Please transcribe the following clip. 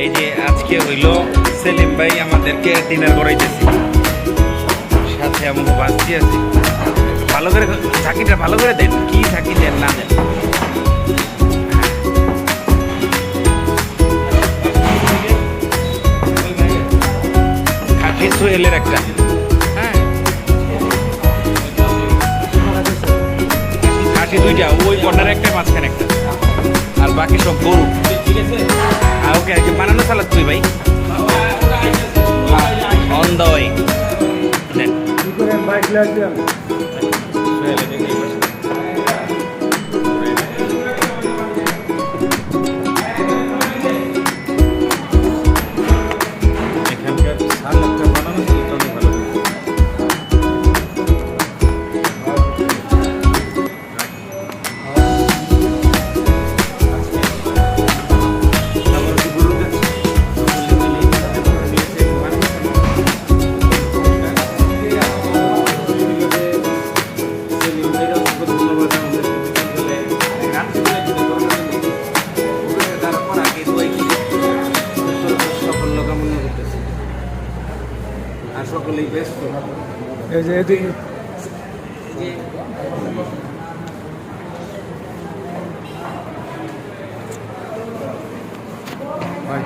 এই যে আজকে হইলো সেলিম ভাই আমাদেরকে ডিনার করাইতেছি, সাথে আমাকে বাঁচতে আছে। ভালো করে ঝাঁকিটা ভালো করে দেন, কি ঝাঁকি দেন না দেন। খাসি সোহেলের একটা, হ্যাঁ খাসি দুইটা, ওই কর্নার একটা মাঝখানে একটা, আর বাকি সব গরু। আর ওকে আর কি বানানো সালাদ তুই ভাই অন দ্য ওয়ে দেন। এখানকার সালাদটা বানানো সালাদটা অনেক ভালো। আর সকলেই ব্যস্ত। এই যে এদিকে হয়